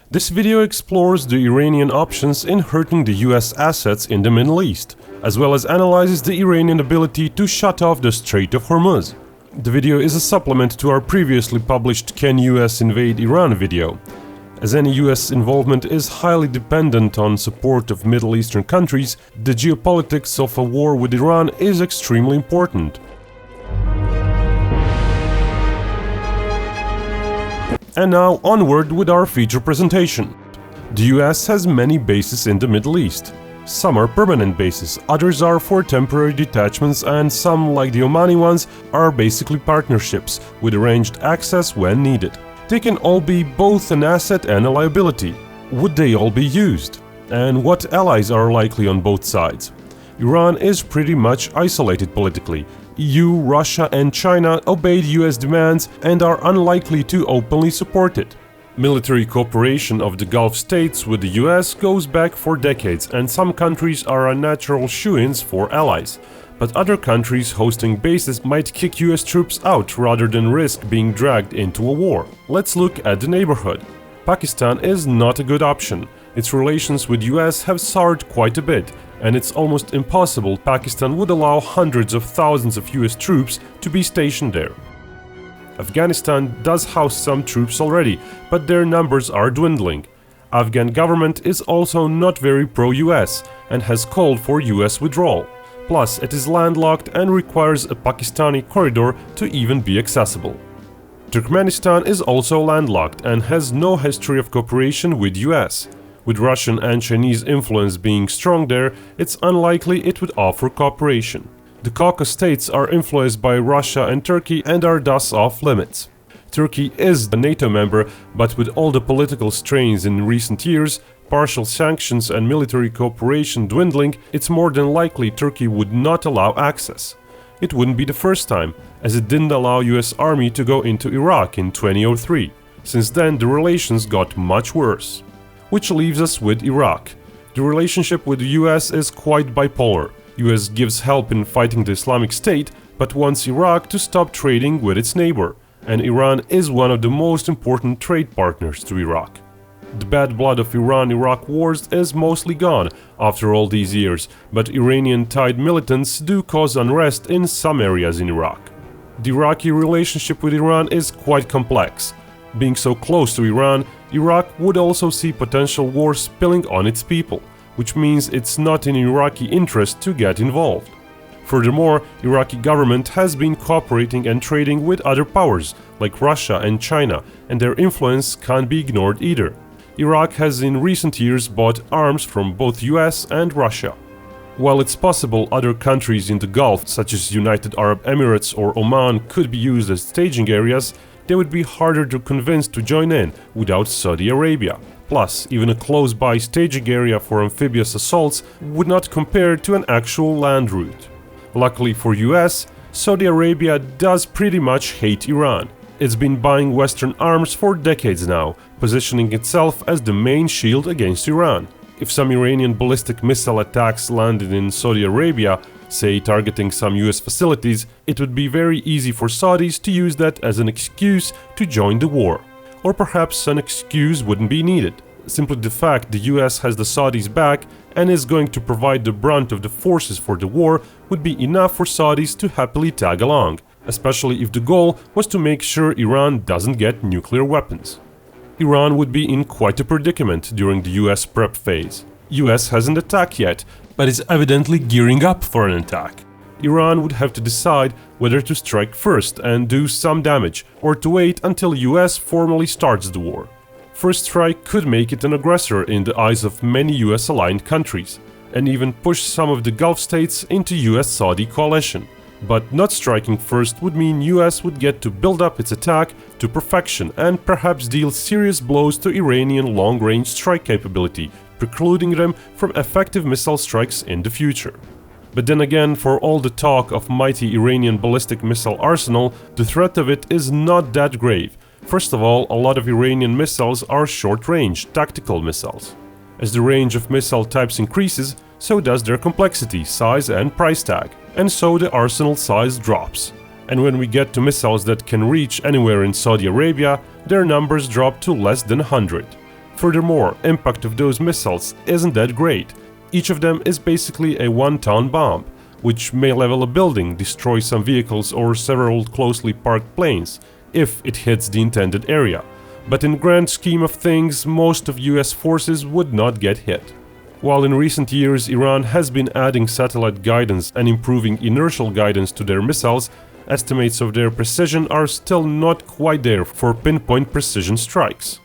This video explores the Iranian options in hurting the US assets in the Middle East, as well as analyzes the Iranian ability to shut off the Strait of Hormuz. The video is a supplement to our previously published Can US Invade Iran video. As any US involvement is highly dependent on support of Middle Eastern countries, the geopolitics of a war with Iran is extremely important. And now onward with our feature presentation. The US has many bases in the Middle East. Some are permanent bases, others are for temporary detachments, and some, like the Omani ones, are basically partnerships with arranged access when needed. They can all be both an asset and a liability. Would they all be used? And what allies are likely on both sides? Iran is pretty much isolated politically. EU, Russia and China obeyed US demands and are unlikely to openly support it. Military cooperation of the Gulf states with the US goes back for decades, and some countries are natural shoo-ins for allies. But other countries hosting bases might kick US troops out rather than risk being dragged into a war. Let's look at the neighborhood. Pakistan is not a good option. Its relations with US have soured quite a bit, and it's almost impossible Pakistan would allow hundreds of thousands of US troops to be stationed there. Afghanistan does house some troops already, but their numbers are dwindling. Afghan government is also not very pro-US and has called for US withdrawal. Plus, it is landlocked and requires a Pakistani corridor to even be accessible. Turkmenistan is also landlocked and has no history of cooperation with US. With Russian and Chinese influence being strong there, it's unlikely it would offer cooperation. The Caucasus states are influenced by Russia and Turkey and are thus off limits. Turkey is a NATO member, but with all the political strains in recent years, partial sanctions and military cooperation dwindling, it's more than likely Turkey would not allow access. It wouldn't be the first time, as it didn't allow US Army to go into Iraq in 2003. Since then, the relations got much worse. Which leaves us with Iraq. The relationship with the US is quite bipolar. US gives help in fighting the Islamic State, but wants Iraq to stop trading with its neighbor, and Iran is one of the most important trade partners to Iraq. The bad blood of Iran-Iraq wars is mostly gone after all these years, but Iranian-tied militants do cause unrest in some areas in Iraq. The Iraqi relationship with Iran is quite complex. Being so close to Iran, Iraq would also see potential war spilling on its people, which means it's not in Iraqi interest to get involved. Furthermore, Iraqi government has been cooperating and trading with other powers like Russia and China, and their influence can't be ignored either. Iraq has in recent years bought arms from both US and Russia. While it's possible other countries in the Gulf, such as United Arab Emirates or Oman, could be used as staging areas, they would be harder to convince to join in without Saudi Arabia. Plus, even a close-by staging area for amphibious assaults would not compare to an actual land route. Luckily for US, Saudi Arabia does pretty much hate Iran. It's been buying Western arms for decades now, positioning itself as the main shield against Iran. If some Iranian ballistic missile attacks landed in Saudi Arabia, say targeting some US facilities, it would be very easy for Saudis to use that as an excuse to join the war. Or perhaps an excuse wouldn't be needed. Simply the fact the US has the Saudis back and is going to provide the brunt of the forces for the war would be enough for Saudis to happily tag along, especially if the goal was to make sure Iran doesn't get nuclear weapons. Iran would be in quite a predicament during the US prep phase. US hasn't attacked yet, but is evidently gearing up for an attack. Iran would have to decide whether to strike first and do some damage, or to wait until US formally starts the war. First strike could make it an aggressor in the eyes of many US-aligned countries, and even push some of the Gulf states into US-Saudi coalition. But not striking first would mean US would get to build up its attack to perfection and perhaps deal serious blows to Iranian long-range strike capability, precluding them from effective missile strikes in the future. But then again, for all the talk of mighty Iranian ballistic missile arsenal, the threat of it is not that grave. First of all, a lot of Iranian missiles are short-range, tactical missiles. As the range of missile types increases, so does their complexity, size and price tag, and so the arsenal size drops. And when we get to missiles that can reach anywhere in Saudi Arabia, their numbers drop to less than 100. Furthermore, impact of those missiles isn't that great. Each of them is basically a one-ton bomb, which may level a building, destroy some vehicles or several closely parked planes, if it hits the intended area. But in grand scheme of things, most of US forces would not get hit. While in recent years Iran has been adding satellite guidance and improving inertial guidance to their missiles, estimates of their precision are still not quite there for pinpoint precision strikes.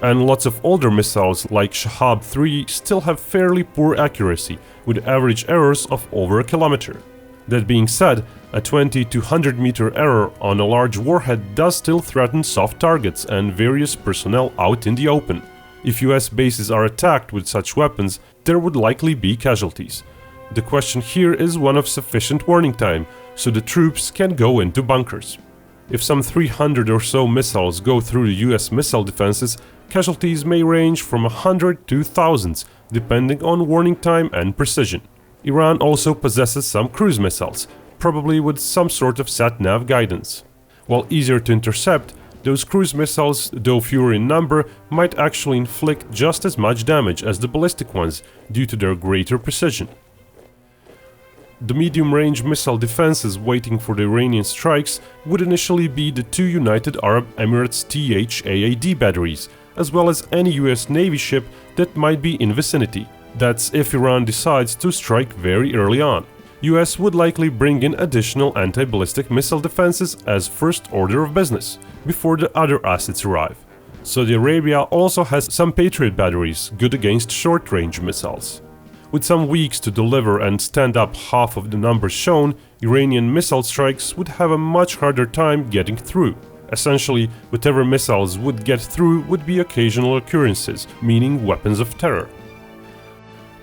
And lots of older missiles like Shahab-3 still have fairly poor accuracy, with average errors of over a kilometer. That being said, a 20 to 100 meter error on a large warhead does still threaten soft targets and various personnel out in the open. If US bases are attacked with such weapons, there would likely be casualties. The question here is one of sufficient warning time, so the troops can go into bunkers. If some 300 or so missiles go through the US missile defenses, casualties may range from 100 to thousands, depending on warning time and precision. Iran also possesses some cruise missiles, probably with some sort of sat-nav guidance. While easier to intercept, those cruise missiles, though fewer in number, might actually inflict just as much damage as the ballistic ones due to their greater precision. The medium-range missile defenses waiting for the Iranian strikes would initially be the two United Arab Emirates THAAD batteries, as well as any US Navy ship that might be in vicinity. That's if Iran decides to strike very early on. US would likely bring in additional anti-ballistic missile defenses as first order of business, before the other assets arrive. Saudi Arabia also has some Patriot batteries, good against short-range missiles. With some weeks to deliver and stand up half of the numbers shown, Iranian missile strikes would have a much harder time getting through. Essentially, whatever missiles would get through would be occasional occurrences, meaning weapons of terror.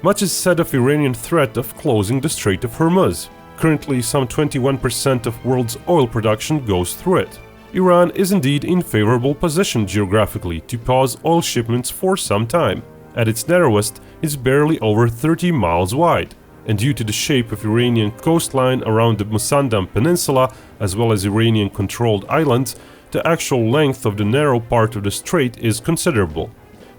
Much is said of Iranian threat of closing the Strait of Hormuz. Currently, some 21% of world's oil production goes through it. Iran is indeed in favorable position geographically to pause oil shipments for some time. At its narrowest, it's barely over 30 miles wide, and due to the shape of Iranian coastline around the Musandam Peninsula, as well as Iranian-controlled islands, the actual length of the narrow part of the strait is considerable.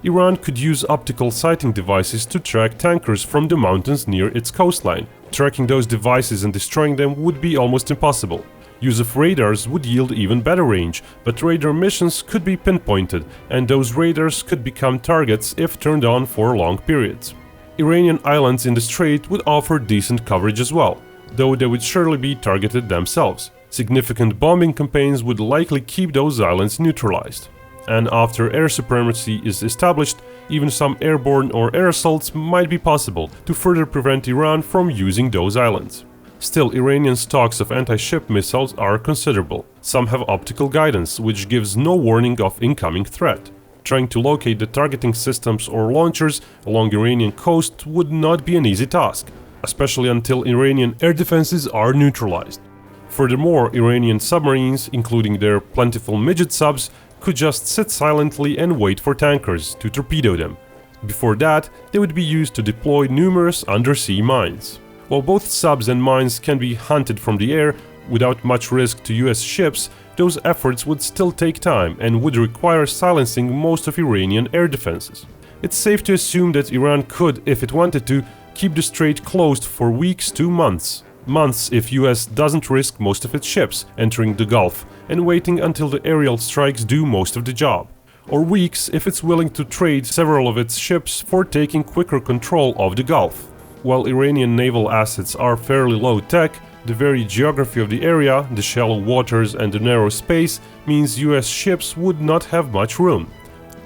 Iran could use optical sighting devices to track tankers from the mountains near its coastline. Tracking those devices and destroying them would be almost impossible. Use of radars would yield even better range, but radar missions could be pinpointed, and those radars could become targets if turned on for long periods. Iranian islands in the strait would offer decent coverage as well, though they would surely be targeted themselves. Significant bombing campaigns would likely keep those islands neutralized. And after air supremacy is established, even some airborne or air assaults might be possible to further prevent Iran from using those islands. Still, Iranian stocks of anti-ship missiles are considerable. Some have optical guidance, which gives no warning of incoming threat. Trying to locate the targeting systems or launchers along Iranian coast would not be an easy task, especially until Iranian air defenses are neutralized. Furthermore, Iranian submarines, including their plentiful midget subs, could just sit silently and wait for tankers to torpedo them. Before that, they would be used to deploy numerous undersea mines. While both subs and mines can be hunted from the air without much risk to US ships, those efforts would still take time and would require silencing most of Iranian air defenses. It's safe to assume that Iran could, if it wanted to, keep the strait closed for weeks to months. Months if US doesn't risk most of its ships entering the Gulf and waiting until the aerial strikes do most of the job. Or weeks if it's willing to trade several of its ships for taking quicker control of the Gulf. While Iranian naval assets are fairly low-tech, the very geography of the area, the shallow waters and the narrow space, means US ships would not have much room.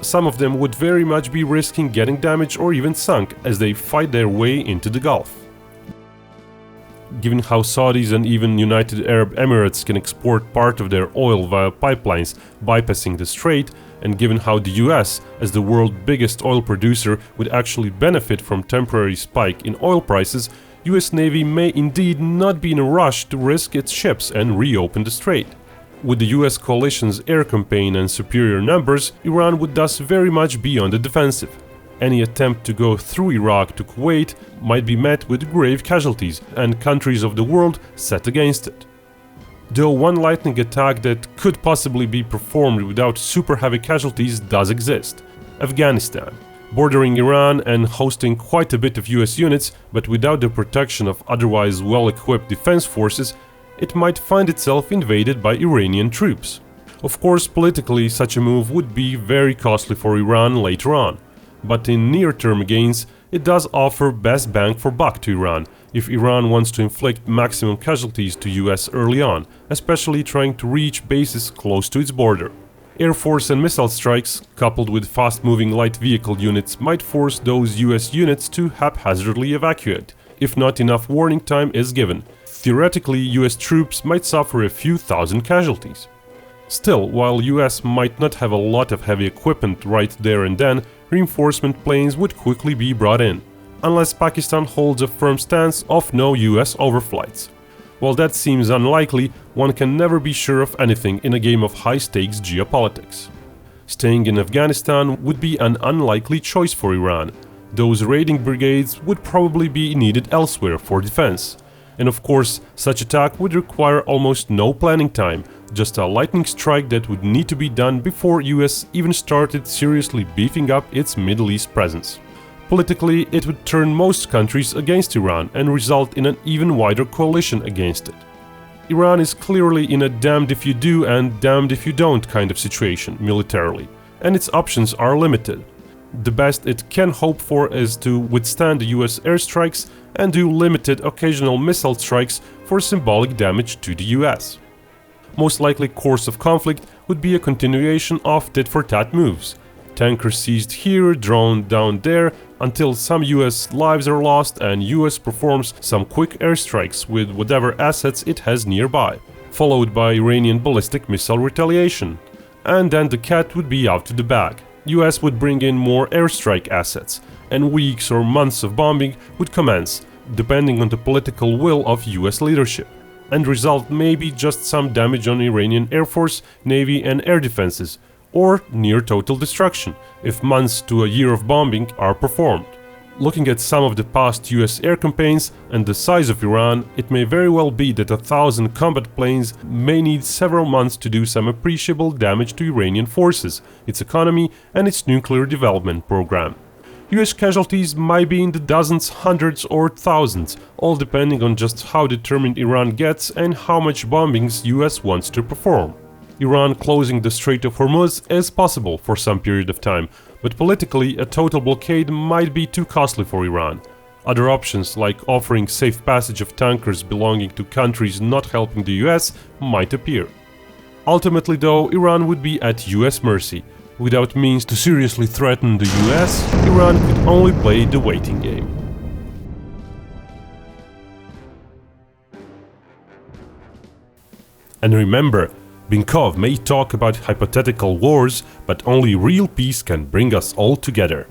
Some of them would very much be risking getting damaged or even sunk as they fight their way into the Gulf. Given how Saudis and even United Arab Emirates can export part of their oil via pipelines bypassing the strait, and given how the US, as the world's biggest oil producer, would actually benefit from temporary spike in oil prices, US Navy may indeed not be in a rush to risk its ships and reopen the strait. With the US coalition's air campaign and superior numbers, Iran would thus very much be on the defensive. Any attempt to go through Iraq to Kuwait might be met with grave casualties and countries of the world set against it. Though one lightning attack that could possibly be performed without super heavy casualties does exist. Afghanistan. Bordering Iran and hosting quite a bit of US units, but without the protection of otherwise well-equipped defense forces, it might find itself invaded by Iranian troops. Of course, politically, such a move would be very costly for Iran later on, but in near-term gains, it does offer best bang for buck to Iran if Iran wants to inflict maximum casualties to US early on, especially trying to reach bases close to its border. Air Force and missile strikes, coupled with fast-moving light vehicle units, might force those US units to haphazardly evacuate, if not enough warning time is given. Theoretically, US troops might suffer a few thousand casualties. Still, while US might not have a lot of heavy equipment right there and then, reinforcement planes would quickly be brought in, unless Pakistan holds a firm stance of no US overflights. While that seems unlikely, one can never be sure of anything in a game of high-stakes geopolitics. Staying in Afghanistan would be an unlikely choice for Iran. Those raiding brigades would probably be needed elsewhere for defense. And of course, such attack would require almost no planning time, just a lightning strike that would need to be done before US even started seriously beefing up its Middle East presence. Politically, it would turn most countries against Iran and result in an even wider coalition against it. Iran is clearly in a damned if you do and damned if you don't kind of situation militarily, and its options are limited. The best it can hope for is to withstand the US airstrikes and do limited occasional missile strikes for symbolic damage to the US. Most likely course of conflict would be a continuation of tit-for-tat moves. Tankers seized here, drone down there, until some US lives are lost and US performs some quick airstrikes with whatever assets it has nearby, followed by Iranian ballistic missile retaliation. And then the cat would be out of the bag. US would bring in more airstrike assets, and weeks or months of bombing would commence, depending on the political will of US leadership. And result may be just some damage on Iranian Air Force, Navy and air defenses, or near total destruction, if months to a year of bombing are performed. Looking at some of the past US air campaigns and the size of Iran, it may very well be that 1,000 combat planes may need several months to do some appreciable damage to Iranian forces, its economy and its nuclear development program. US casualties might be in the dozens, hundreds or thousands, all depending on just how determined Iran gets and how much bombings US wants to perform. Iran closing the Strait of Hormuz is possible for some period of time, but politically a total blockade might be too costly for Iran. Other options, like offering safe passage of tankers belonging to countries not helping the US, might appear. Ultimately though, Iran would be at US mercy. Without means to seriously threaten the US, Iran could only play the waiting game. And remember, Binkov may talk about hypothetical wars, but only real peace can bring us all together.